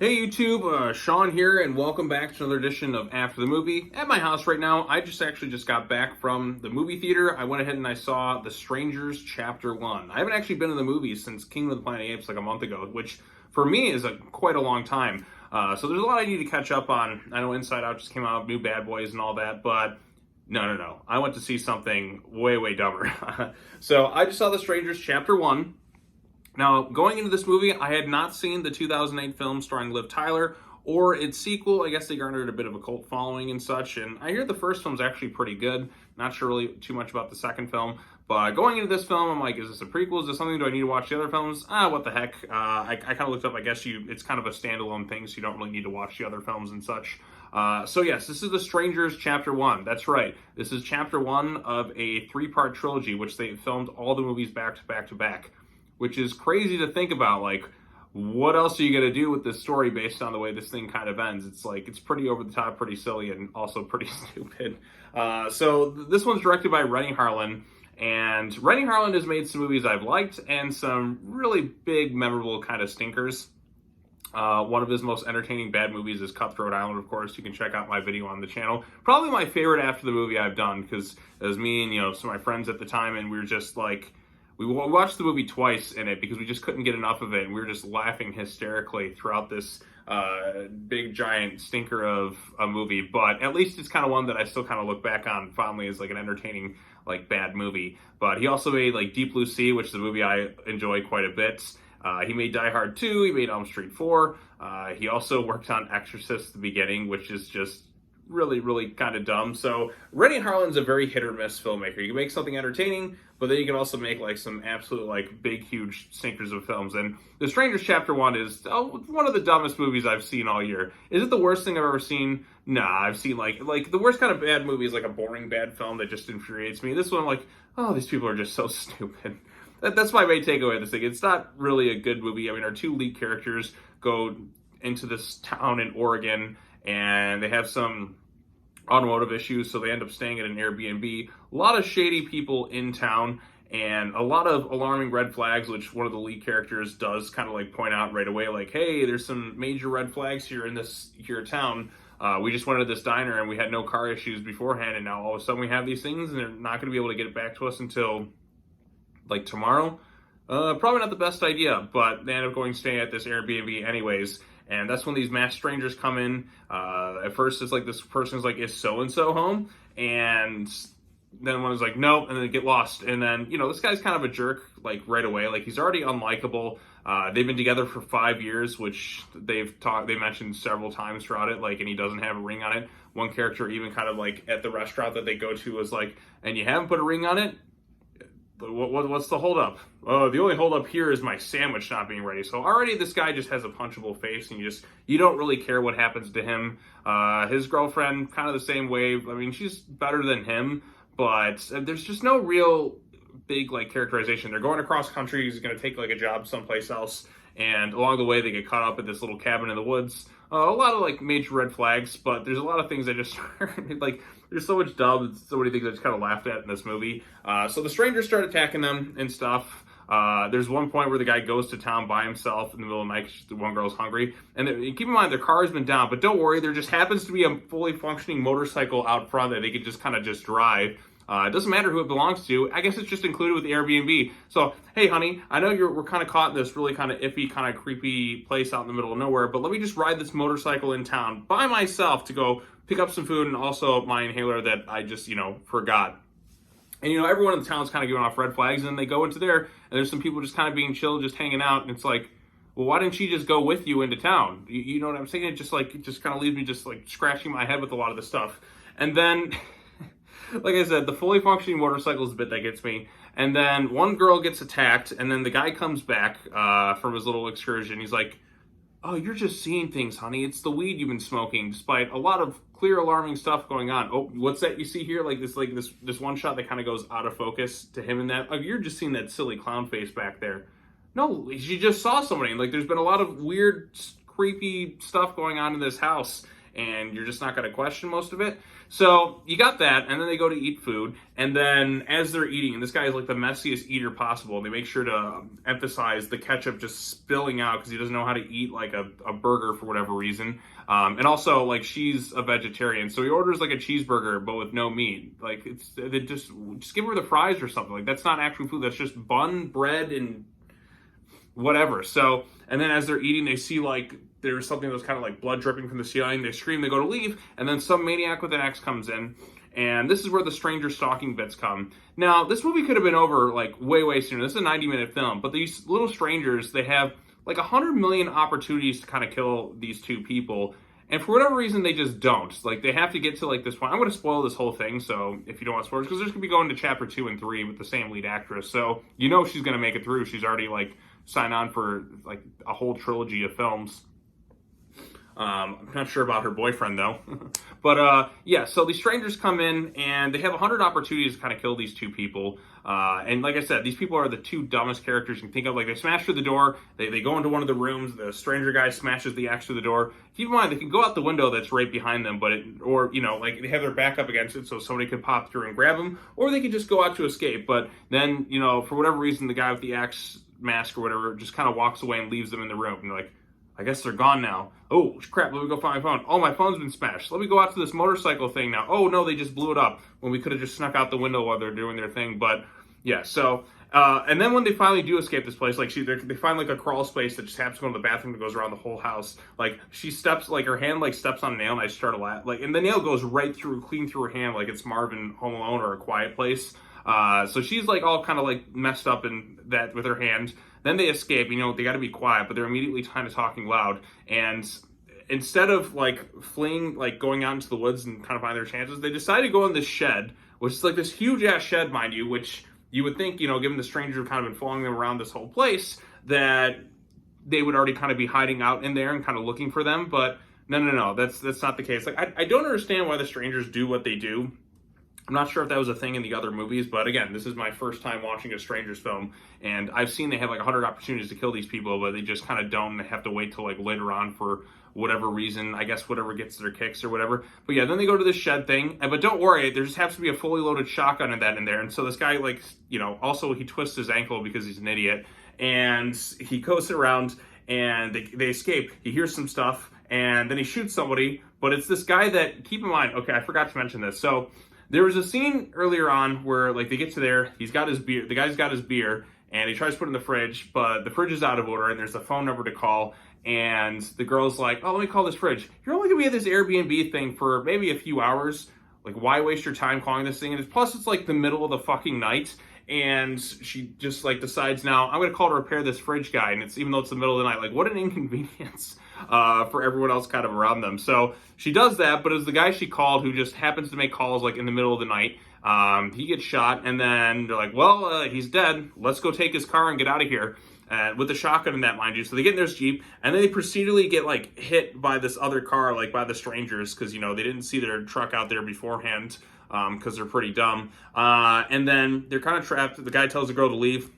Hey YouTube, Sean here, and welcome back to another edition of After the Movie. At my house right now, I just got back from the movie theater. I went ahead and I saw The Strangers Chapter 1. I haven't actually been to the movies since Kingdom of the Planet of the Apes like a month ago, which for me is quite a long time. So there's a lot I need to catch up on. I know Inside Out just came out, new Bad Boys and all that, but no. I went to see something way dumber. So I just saw The Strangers Chapter 1. Now, going into this movie, I had not seen the 2008 film starring Liv Tyler or its sequel. I guess they garnered a bit of a cult following and such, and I hear the first film's actually pretty good. Not sure really too much about the second film, but going into this film, I'm like, is this a prequel? Is this something? Do I need to watch the other films? What the heck? I kind of looked up, I guess it's kind of a standalone thing, so you don't really need to watch the other films and such. So yes, this is The Strangers Chapter 1. That's right. This is Chapter 1 of a three-part trilogy, which they filmed all the movies back to back. Which is crazy to think about. Like, what else are you going to do with this story based on the way this thing kind of ends? It's like, it's pretty over the top, pretty silly, and also pretty stupid. So this one's directed by Renny Harlin, and Renny Harlin has made some movies I've liked and some really big, memorable kind of stinkers. One of his most entertaining bad movies is Cutthroat Island, of course. You can check out my video on the channel. Probably my favorite after the movie I've done, because it was me and, some of my friends at the time, and we were just like, we watched the movie twice in it because we just couldn't get enough of it, and we were just laughing hysterically throughout this big giant stinker of a movie. But at least it's kind of one that I still kind of look back on fondly as like an entertaining bad movie. But he also made Deep Blue Sea, which is a movie I enjoy quite a bit. He made Die Hard 2, he made Elm Street 4. He also worked on Exorcist at the beginning, which is just really kind of dumb. So Renny Harlin's a very hit or miss filmmaker. You can make something entertaining, but then you can also make some absolute big huge stinkers of films. And The Strangers Chapter 1 is one of the dumbest movies I've seen all year. Is it the worst thing I've ever seen? Nah, I've seen like the worst kind of bad movie is like a boring bad film that just infuriates me. This one, these people are just so stupid. That's my main takeaway of this thing. It's not really a good movie. I mean, our two lead characters go into this town in Oregon, and they have some automotive issues, so they end up staying at an Airbnb. A lot of shady people in town, and a lot of alarming red flags, which one of the lead characters does kind of point out right away, hey, there's some major red flags here in this town. We just went to this diner, and we had no car issues beforehand, and now all of a sudden we have these things, and they're not going to be able to get it back to us until, tomorrow. Probably not the best idea, but they end up going stay at this Airbnb anyways. And that's when these masked strangers come in. At first, it's this person's is so-and-so home? And then one is no, and then they get lost. And then, this guy's kind of a jerk, right away. He's already unlikable. They've been together for 5 years, which they mentioned several times throughout it, and he doesn't have a ring on it. One character even kind of, at the restaurant that they go to is and you haven't put a ring on it? What's the holdup? Oh, the only holdup here is my sandwich not being ready. So already this guy just has a punchable face, and you don't really care what happens to him. His girlfriend, kind of the same way. I mean, she's better than him, but there's just no real big characterization. They're going across country. He's going to take a job someplace else, and along the way they get caught up at this little cabin in the woods. A lot of major red flags, but there's a lot of things that just there's so much dumb, so many things I just kind of laughed at in this movie. So the strangers start attacking them and stuff. There's one point where the guy goes to town by himself in the middle of the night because the one girl's hungry. And keep in mind, their car has been down, but don't worry, there just happens to be a fully functioning motorcycle out front that they can just kind of just drive. It doesn't matter who it belongs to. I guess it's just included with the Airbnb. So, hey, honey, I know we're kind of caught in this really kind of iffy, kind of creepy place out in the middle of nowhere, but let me just ride this motorcycle in town by myself to go pick up some food and also my inhaler that I just, forgot. And, everyone in the town's kind of giving off red flags, and then they go into there, and there's some people just kind of being chill, just hanging out, and it's well, why didn't she just go with you into town? You know what I'm saying? It just kind of leaves me just scratching my head with a lot of the stuff. And then like I said, the fully functioning motorcycle is the bit that gets me. And then one girl gets attacked, and then the guy comes back from his little excursion. He's like, oh, you're just seeing things, honey. It's the weed you've been smoking, despite a lot of clear alarming stuff going on. Oh, what's that you see here? This one shot that kind of goes out of focus to him in that. Oh, you're just seeing that silly clown face back there. No, she just saw somebody. There's been a lot of weird, creepy stuff going on in this house. and you're just not going to question most of it. So you got that, and then they go to eat food, and then as they're eating, and this guy is like the messiest eater possible, and they make sure to emphasize the ketchup just spilling out because he doesn't know how to eat like a burger for whatever reason. And also, like, she's a vegetarian, so he orders like a cheeseburger but with no meat. Like, they just give her the fries or something. Like, that's not actual food. That's just bun, bread, and whatever. So, and then as they're eating, they see like there's something that's kind of like blood dripping from the ceiling. They scream, they go to leave, and then some maniac with an axe comes in. And this is where the stranger stalking bits come. Now, this movie could have been over like way sooner. This is a 90-minute film, but these little strangers, they have like 100 million opportunities to kind of kill these two people. And for whatever reason, they just don't. Like, they have to get to like this point. I'm going to spoil this whole thing, so if you don't want spoilers, because there's going to be going to chapter 2 and 3 with the same lead actress. So you know she's going to make it through. She's already like signed on for like a whole trilogy of films. I'm not sure about her boyfriend though. But yeah, so these strangers come in and they have 100 opportunities to kind of kill these two people. And like I said, these people are the two dumbest characters you can think of. Like, they smash through the door, they go into one of the rooms, the stranger guy smashes the axe through the door. Keep in mind, they can go out the window that's right behind them, but or, you know, like they have their back up against it so somebody could pop through and grab them, or they could just go out to escape. But then, you know, for whatever reason, the guy with the axe mask or whatever just kind of walks away and leaves them in the room. And they're like, I guess they're gone now. Oh, crap, let me go find my phone. Oh, my phone's been smashed. Let me go out to this motorcycle thing now. Oh, no, they just blew it up when we could have just snuck out the window while they're doing their thing. But, yeah, so, and then when they finally do escape this place, like, they find, like, a crawl space that just happens to go to the bathroom that goes around the whole house. Like, she steps, like, her hand, like, steps on a nail, and I start to laugh. Like, and the nail goes right through, clean through her hand, like it's Marvin Home Alone or A Quiet Place. So she's, like, all kind of, like, messed up in that with her hand. Then they escape, you know, they got to be quiet, but they're immediately kind of talking loud. And instead of like fleeing, like going out into the woods and kind of find their chances, they decide to go in this shed, which is like this huge ass shed, mind you, which you would think, you know, given the stranger who kind of been following them around this whole place, that they would already kind of be hiding out in there and kind of looking for them. But no, that's not the case. Like, I don't understand why the strangers do what they do. I'm not sure if that was a thing in the other movies, but again, this is my first time watching a Strangers film, and I've seen they have like 100 opportunities to kill these people, but they just kind of don't. They have to wait till like later on for whatever reason, I guess whatever gets their kicks or whatever. But yeah, then they go to this shed thing, but don't worry, there just happens to be a fully loaded shotgun in there, and so this guy, like, you know, also he twists his ankle because he's an idiot, and he goes around, and they escape. He hears some stuff, and then he shoots somebody, but it's this guy that, keep in mind, okay, I forgot to mention this, so there was a scene earlier on where, like, they get to there, he's got his beer, the guy's got his beer, and he tries to put it in the fridge, but the fridge is out of order, and there's a phone number to call, and the girl's like, oh, let me call this fridge. You're only gonna be at this Airbnb thing for maybe a few hours. Like, why waste your time calling this thing? And plus, it's like the middle of the fucking night, and she just, like, decides now, I'm gonna call to repair this fridge guy, and it's, even though it's the middle of the night, like, what an inconvenience for everyone else kind of around them. So she does that, but it's the guy she called who just happens to make calls, like, in the middle of the night. He gets shot, and then they're like, well, he's dead. Let's go take his car and get out of here. With the shotgun in that, mind you. So they get in their Jeep, and then they procedurally get, like, hit by this other car, like, by the strangers, because, you know, they didn't see their truck out there beforehand, because they're pretty dumb. And then they're kind of trapped. The guy tells the girl to leave.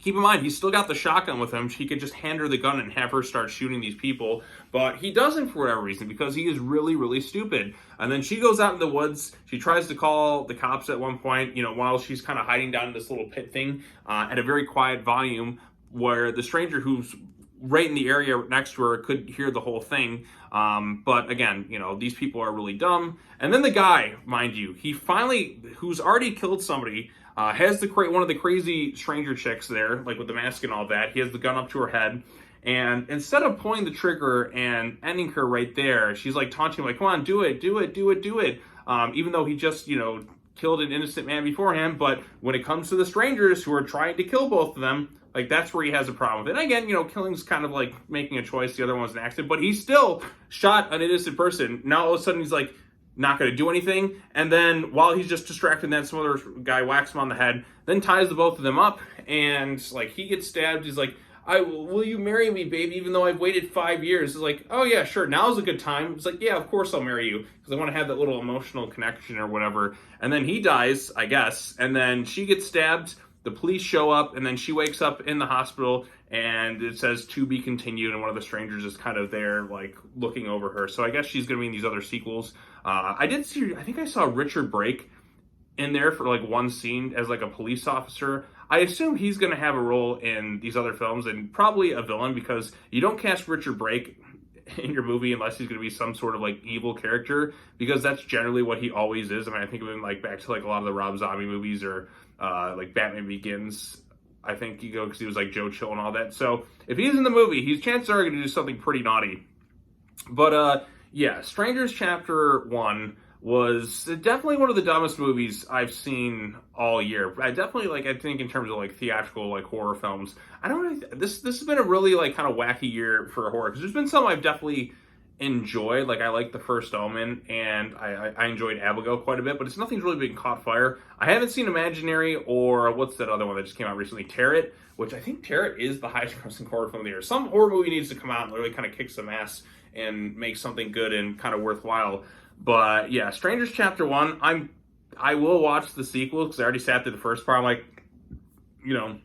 Keep in mind, he's still got the shotgun with him. He could just hand her the gun and have her start shooting these people. But he doesn't for whatever reason, because he is really stupid. And then she goes out in the woods. She tries to call the cops at one point, you know, while she's kind of hiding down in this little pit thing at a very quiet volume, where the stranger who's right in the area next to her could hear the whole thing. But again, you know, these people are really dumb. And then the guy, mind you, he finally, who's already killed somebody, has one of the crazy stranger chicks there, like with the mask and all that. He has the gun up to her head, and instead of pulling the trigger and ending her right there, she's like taunting him, like, come on, do it. Even though he just, you know, killed an innocent man beforehand. But when it comes to the strangers who are trying to kill both of them, like, that's where he has a problem with it. And again, you know, killing's kind of like making a choice. The other one was an accident, but he still shot an innocent person. Now all of a sudden he's like, not going to do anything. And then while he's just distracted, then some other guy whacks him on the head, then ties the both of them up, and like he gets stabbed. He's like, will you marry me, baby, even though I've waited 5 years? It's like, oh yeah, sure, now's a good time. It's like, yeah, of course I'll marry you, because I want to have that little emotional connection or whatever. And then he dies, I guess, and then she gets stabbed. The police show up, and then she wakes up in the hospital, and it says to be continued, and one of the strangers is kind of there, like, looking over her. So I guess she's going to be in these other sequels. I think I saw Richard Brake in there for like one scene as like a police officer. I assume he's going to have a role in these other films and probably a villain, because you don't cast Richard Brake in your movie unless he's going to be some sort of like evil character, because that's generally what he always is. I mean, I think of him like back to like a lot of the Rob Zombie movies, or like Batman Begins. I think you go because he was like Joe Chill and all that. So if he's in the movie, he's chances are going to do something pretty naughty. But yeah, Strangers Chapter 1 was definitely one of the dumbest movies I've seen all year. I definitely, like, I think in terms of like theatrical like horror films, I don't really, this has been a really like kind of wacky year for horror, because there's been some I've definitely enjoyed. Like, I like The First Omen, and I enjoyed Abigail quite a bit, but it's nothing's really been caught fire. I haven't seen Imaginary, or what's that other one that just came out recently, Tear, which I think Tear is the highest grossing horror film of the year. Some horror movie needs to come out and really kind of kick some ass and make something good and kind of worthwhile. But yeah, Strangers Chapter 1, I will watch the sequel, because I already sat through the first part. I'm like, you know,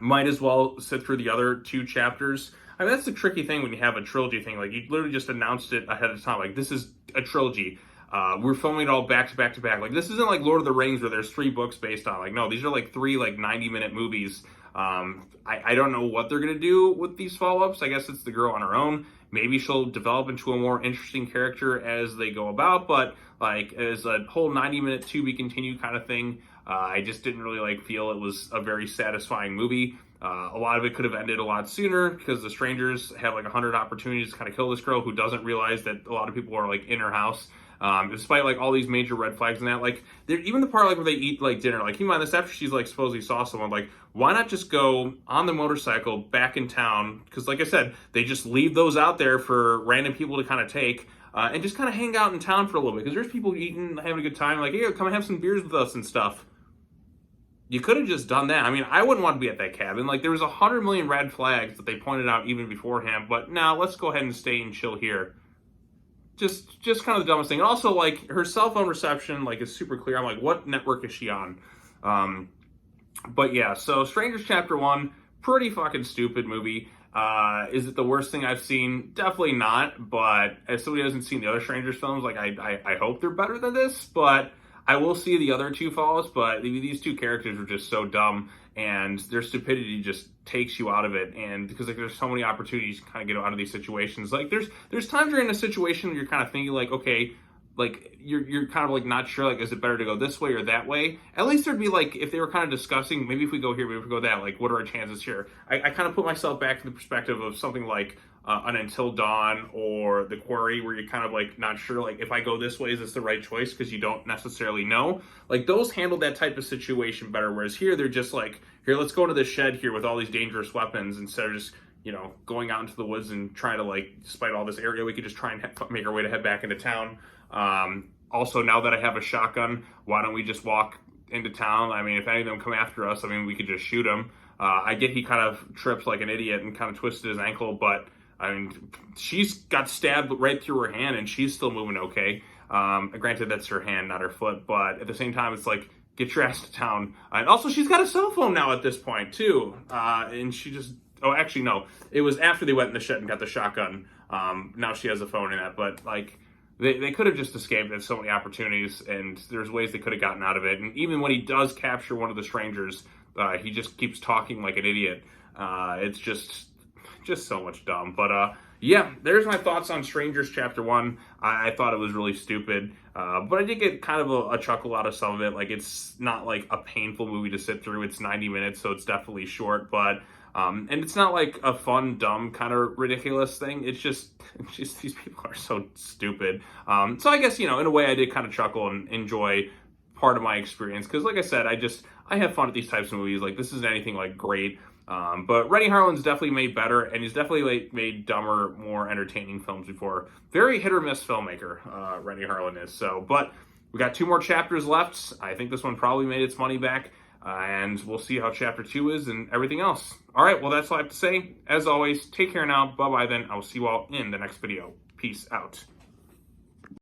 might as well sit through the other 2 chapters. I mean, that's the tricky thing when you have a trilogy thing. Like, you literally just announced it ahead of time. Like, this is a trilogy. We're filming it all back to back to back. Like, this isn't like Lord of the Rings where there's 3 books based on. Like, no, these are like 3 like 90-minute movies. I don't know what they're gonna do with these follow-ups. I guess it's the girl on her own. Maybe she'll develop into a more interesting character as they go about, but like as a whole 90-minute to be continued kind of thing, I just didn't really like feel it was a very satisfying movie. A lot of it could have ended a lot sooner, because the strangers have like 100 opportunities to kind of kill this girl, who doesn't realize that a lot of people are like in her house. Despite like all these major red flags and that, like even the part like where they eat like dinner, like keep in mind this after she's like supposedly saw someone, like why not just go on the motorcycle back in town? Because like I said, they just leave those out there for random people to kind of take, and just kind of hang out in town for a little bit, because there's people eating, having a good time, like, hey, come have some beers with us and stuff. You could have just done that. I mean, I wouldn't want to be at that cabin. Like, there was 100 million red flags that they pointed out even beforehand, but now let's go ahead and stay and chill here. Just kind of the dumbest thing. And also, like, her cell phone reception, like, is super clear. I'm like, what network is she on? But yeah, so Strangers Chapter 1, pretty fucking stupid movie. Is it the worst thing I've seen? Definitely not. But as somebody who hasn't seen the other Strangers films, like, I hope they're better than this. But I will see the other 2 follows. But these 2 characters are just so dumb, and their stupidity just takes you out of it. And because like there's so many opportunities to kind of get out of these situations. Like there's times you're in a situation where you're kind of thinking like, okay, like you're kind of like not sure, like, is it better to go this way or that way? At least there'd be like, if they were kind of discussing, maybe if we go here, maybe if we go that, like what are our chances here? I kind of put myself back in the perspective of something like an Until Dawn or The Quarry, where you're kind of like not sure, like if I go this way, is this the right choice? Because you don't necessarily know. Like those handle that type of situation better. Whereas here, they're just like, here, let's go into the shed here with all these dangerous weapons, instead of just, you know, going out into the woods and trying to, like, despite all this area, we could just try and make our way to head back into town. Also, now that I have a shotgun, why don't we just walk into town? I mean, if any of them come after us, I mean, we could just shoot them. I get he kind of trips like an idiot and kind of twisted his ankle, but I mean, she's got stabbed right through her hand and she's still moving okay. Granted, that's her hand, not her foot, but at the same time, it's like, get your ass to town. And also, she's got a cell phone now at this point, too. And she just, oh, actually, no. It was after they went in the shed and got the shotgun. Now she has a phone in that, but like, they could have just escaped at so many opportunities, and there's ways they could have gotten out of it. And even when he does capture one of the strangers, he just keeps talking like an idiot. It's just so much dumb. But yeah, there's my thoughts on Strangers Chapter 1. I thought it was really stupid, but I did get kind of a chuckle out of some of it. Like, it's not like a painful movie to sit through. It's 90 minutes, so it's definitely short, but and it's not like a fun, dumb, kind of ridiculous thing. It's just these people are so stupid. So I guess, you know, in a way I did kind of chuckle and enjoy part of my experience, because like I said, I have fun at these types of movies. Like, this isn't anything like great. But Renny Harlin's definitely made better, and he's definitely like made dumber, more entertaining films before. Very hit or miss filmmaker, Renny Harlin is. So, but we got 2 more chapters left. I think this one probably made its money back, and we'll see how Chapter 2 is and everything else. All right, well, that's all I have to say. As always, take care now. Bye-bye then. I will see you all in the next video. Peace out.